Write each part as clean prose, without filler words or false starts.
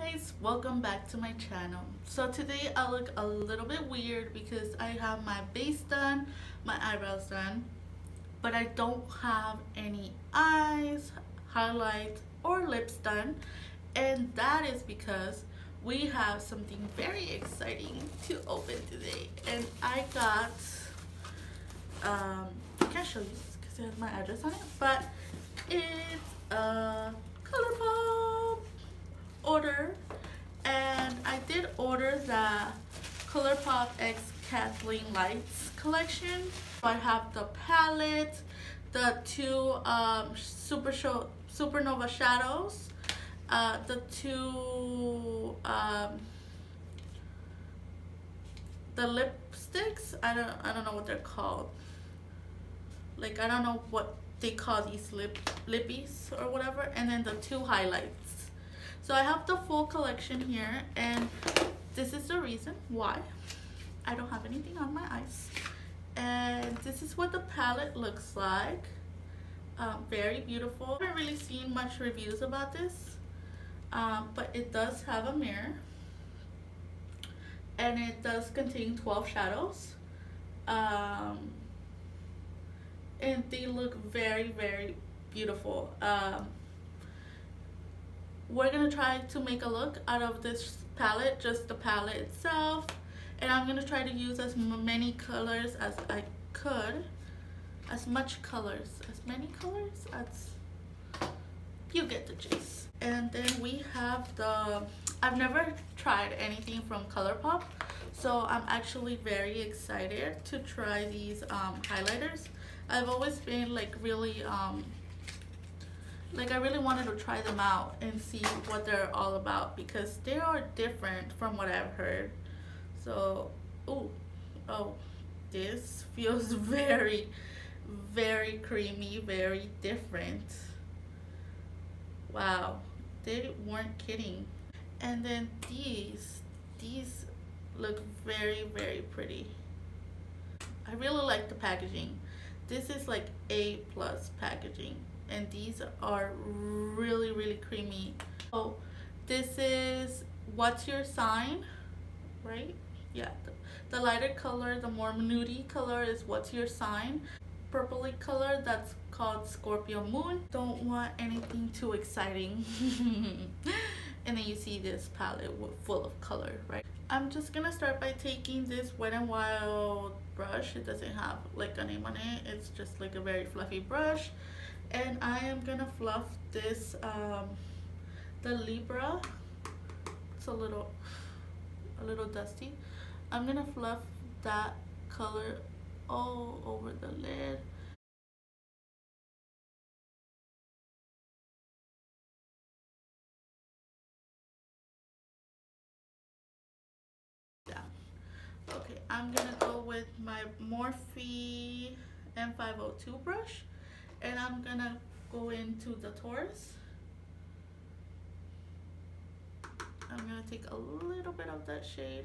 guys, welcome back to my channel. So today I look a little bit weird because I have my base done, my eyebrows done, but I don't have any eyes, highlight, or lips done, and that is because we have something very exciting to open today. And I got I can't show you because it has my address on it, but it's a Colourpop order, and I did order the Colourpop X Kathleenlights collection. I have the palette, the two supernova shadows, the two the lipsticks. I don't know what they're called. Like, I don't know what they call these lippies or whatever, and then the two highlights. So I have the full collection here, and this is the reason why I don't have anything on my eyes. And this is what the palette looks like. Very beautiful. I haven't really seen much reviews about this, but it does have a mirror, and it does contain 12 shadows. And they look very, very beautiful. We're gonna try to make a look out of this palette, just the palette itself, and I'm gonna try to use as many colors as I could, as many colors as you get the gist. And then we have I've never tried anything from Colourpop, so I'm actually very excited to try these highlighters. I've always been like really like I really wanted to try them out and see what they're all about, because they are different from what I've heard. So oh, this feels very, very creamy, very different. Wow, they weren't kidding. And then these look very, very pretty. I really like the packaging. This is like A+ packaging, and these are really, really creamy. Oh, this is What's Your Sign, right? Yeah, the lighter color, the more nudie color is What's Your Sign. Purpley color, that's called Scorpio Moon. Don't want anything too exciting. And then you see this palette full of color, right? I'm just gonna start by taking this Wet n Wild brush. It doesn't have like a name on it, it's just like a very fluffy brush, and I am gonna fluff this the Libra. It's a little dusty. I'm gonna fluff that color all over the lid. Okay, I'm gonna go with my Morphe M502 brush, and I'm gonna go into the Taurus. I'm gonna take a little bit of that shade,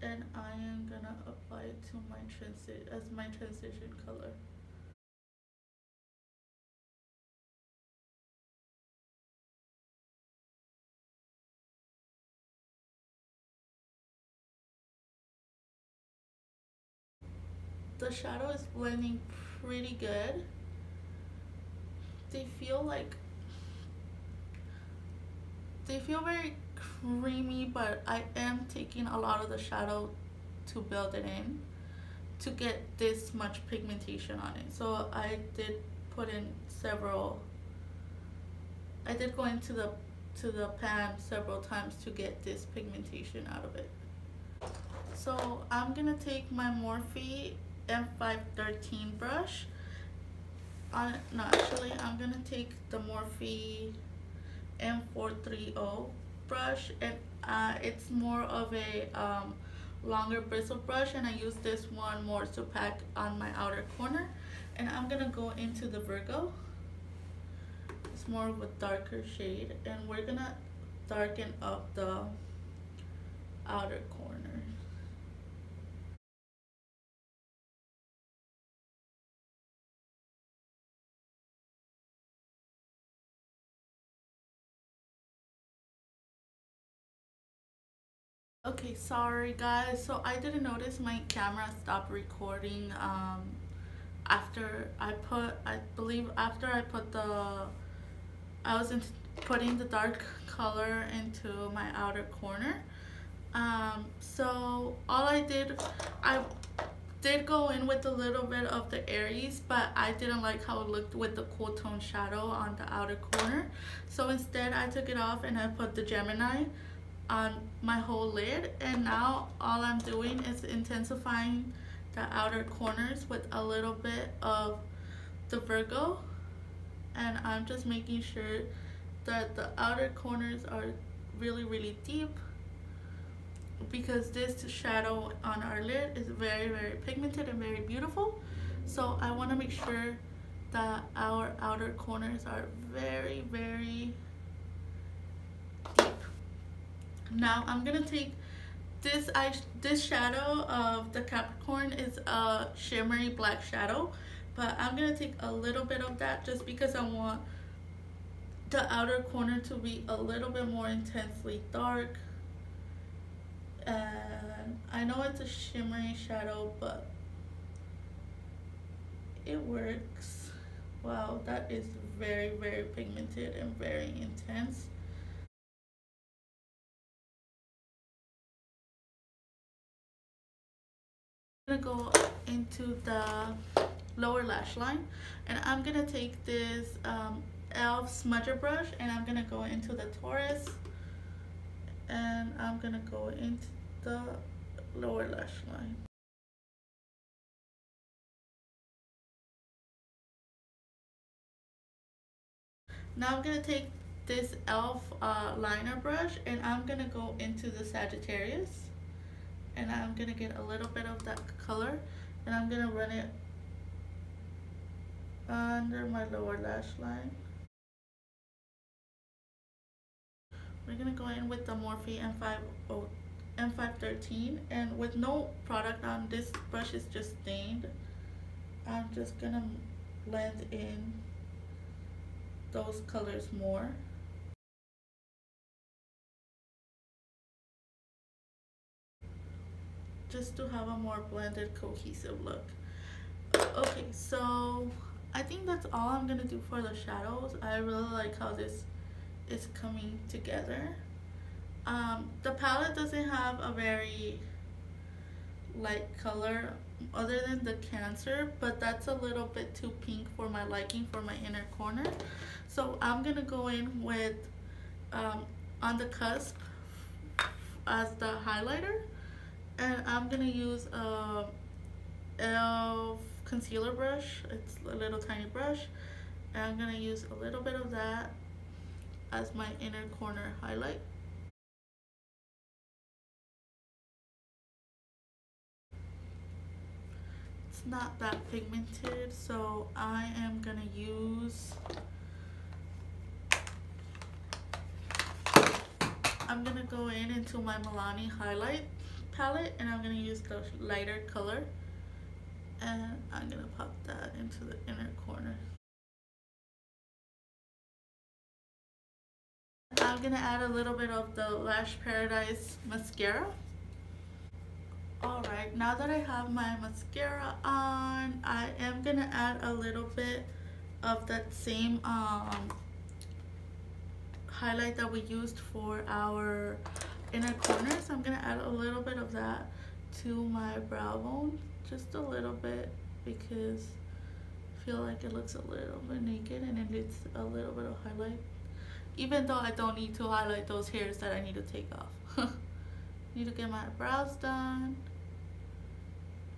and I am gonna apply it to my transition color. The shadow is blending pretty good. They feel very creamy, but I am taking a lot of the shadow to build it in to get this much pigmentation on it. So I did put in I did go into the pan several times to get this pigmentation out of it. So I'm gonna take my Morphe M513 brush. No, actually, I'm gonna take the Morphe M430 brush, and it's more of a longer bristle brush, and I use this one more to pack on my outer corner. And I'm gonna go into the Virgo. It's more of a darker shade, and we're gonna darken up the outer corner. Okay, sorry guys. So I didn't notice my camera stopped recording after I believe after I put I was putting the dark color into my outer corner. So all I did go in with a little bit of the Aries, but I didn't like how it looked with the cool tone shadow on the outer corner. So instead I took it off and I put the Gemini on my whole lid, and now all I'm doing is intensifying the outer corners with a little bit of the Virgo, and I'm just making sure that the outer corners are really deep, because this shadow on our lid is very pigmented and very beautiful. So I want to make sure that our outer corners are very deep. Now I'm gonna take this shadow of the Capricorn is a shimmery black shadow, but I'm gonna take a little bit of that just because I want the outer corner to be a little bit more intensely dark. And I know it's a shimmery shadow, but it works. Wow, that is very pigmented and very intense. I'm gonna go into the lower lash line, and I'm gonna take this e.l.f. smudger brush, and I'm gonna go into the Taurus, and I'm gonna go into the lower lash line. Now I'm gonna take this e.l.f. Liner brush, and I'm gonna go into the Sagittarius, and I'm gonna get a little bit of that color, and I'm gonna run it under my lower lash line. We're gonna go in with the Morphe M513, and with no product on, this brush is just stained. I'm just gonna blend in those colors more. Just to have a more blended, cohesive look. Okay, so I think that's all I'm gonna do for the shadows. I really like how this is coming together. The palette doesn't have a very light color other than the Cancer, but that's a little bit too pink for my liking for my inner corner. So I'm gonna go in with On the Cusp as the highlighter, and I'm gonna use a e.l.f. concealer brush. It's a little tiny brush, and I'm gonna use a little bit of that as my inner corner highlight. It's not that pigmented, so I am gonna use, I'm gonna go into my Milani highlight palette, and I'm gonna use the lighter color, and I'm gonna pop that into the inner corner. I'm gonna add a little bit of the Lash Paradise mascara. Alright, now that I have my mascara on, I am gonna add a little bit of that same highlight that we used for our inner corner. So I'm gonna add a little bit of that to my brow bone, just a little bit, because I feel like it looks a little bit naked and it needs a little bit of highlight, even though I don't need to highlight those hairs that I need to take off. Need to get my brows done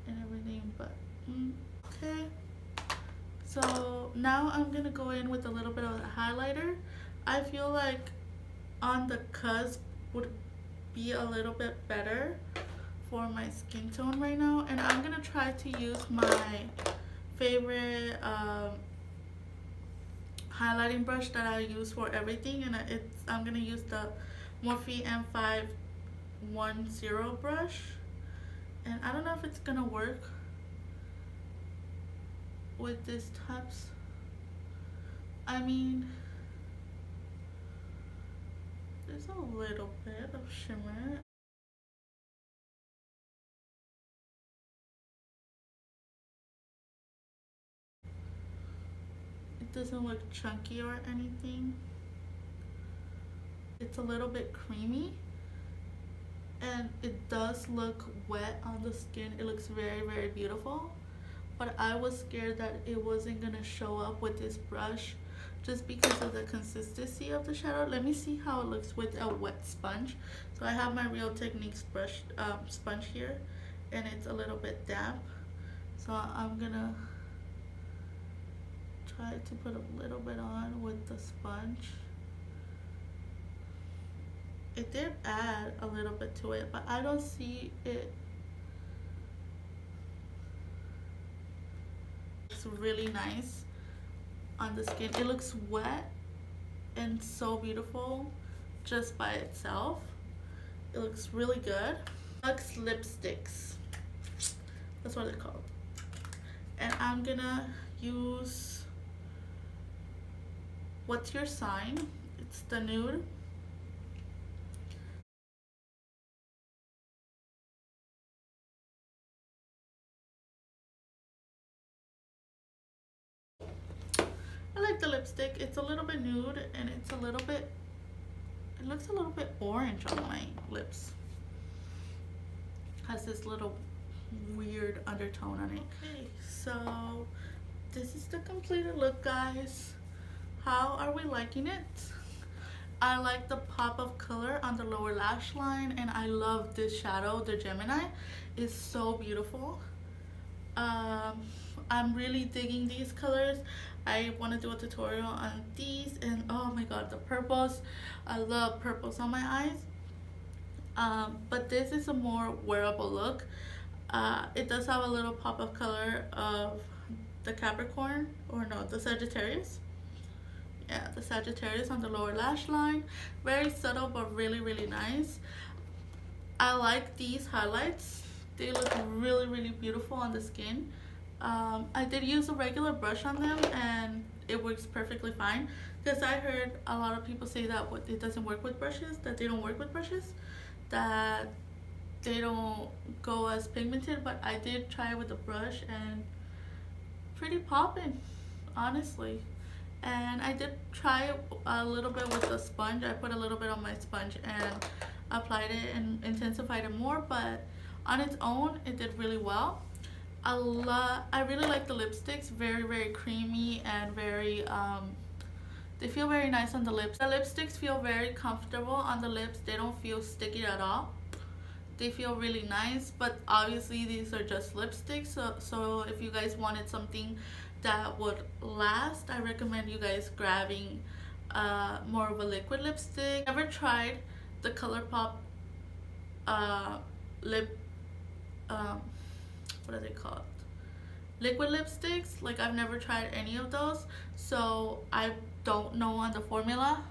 and everything, but okay. So now I'm gonna go in with a little bit of the highlighter. I feel like On the Cusp would be a little bit better for my skin tone right now, and I'm gonna try to use my favorite highlighting brush that I use for everything, and I'm gonna use the Morphe M510 brush, and I don't know if it's gonna work with these types. I mean, there's a little bit of shimmer. doesn't look chunky or anything. It's a little bit creamy, and it does look wet on the skin. It looks very, very beautiful, but I was scared that it wasn't gonna show up with this brush just because of the consistency of the shadow. Let me see how it looks with a wet sponge. So I have my Real Techniques brush sponge here, and it's a little bit damp, so I'm gonna try to put a little bit on with the sponge. It did add a little bit to it, but I don't see it. It's really nice on the skin. It looks wet and so beautiful just by itself. It looks really good. Luxe lipsticks, that's what they're called. And I'm gonna use What's Your Sign. It's the nude. I like the lipstick. It's a little bit nude, and it's a little bit, it looks a little bit orange on my lips. Has this little weird undertone on it. Okay, so this is the completed look, guys. How are we liking it? I like the pop of color on the lower lash line, and I love this shadow, the Gemini. It's so beautiful. I'm really digging these colors. I want to do a tutorial on these, and oh my god, the purples. I love purples on my eyes. But this is a more wearable look. It does have a little pop of color of the Capricorn, or no, the Sagittarius. Yeah, the Sagittarius on the lower lash line. Very subtle, but really, really nice. I like these highlights. They look really, really beautiful on the skin. I did use a regular brush on them, and it works perfectly fine, because I heard a lot of people say that it doesn't work with brushes, that they don't work with brushes, that they don't go as pigmented. But I did try it with a brush, and pretty poppin', honestly. And I did try it a little bit with the sponge. I put a little bit on my sponge and applied it and intensified it more, but on its own it did really well. I really like the lipsticks. Very, very creamy and very they feel very nice on the lips. The lipsticks feel very comfortable on the lips. They don't feel sticky at all. They feel really nice, but obviously these are just lipsticks, so if you guys wanted something that would last, I recommend you guys grabbing more of a liquid lipstick. Never tried the Colourpop what are they called, liquid lipsticks. Like, I've never tried any of those, so I don't know on the formula,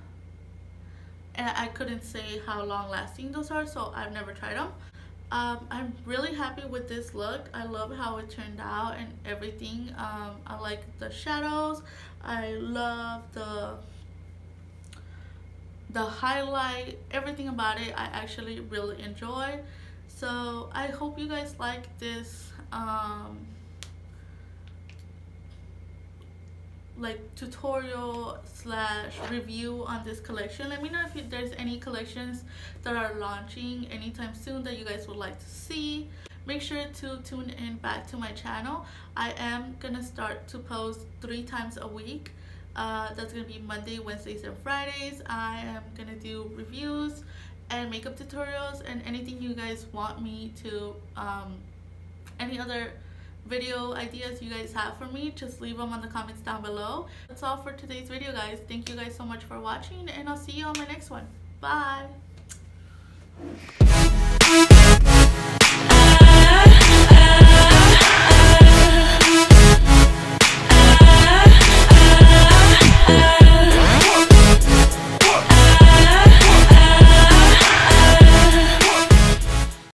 and I couldn't say how long lasting those are, so I've never tried them. I'm really happy with this look. I love how it turned out and everything. I like the shadows. I love the highlight, everything about it I actually really enjoy. So I hope you guys like this like tutorial slash review on this collection. Let me know if there's any collections that are launching anytime soon that you guys would like to see. Make sure to tune in back to my channel. I am gonna start to post 3 times a week. That's gonna be Monday, Wednesdays, and Fridays. I am gonna do reviews and makeup tutorials, and anything you guys want me to any other video ideas you guys have for me, just leave them on the comments down below. That's all for today's video, guys. Thank you guys so much for watching, and I'll see you on my next one. Bye.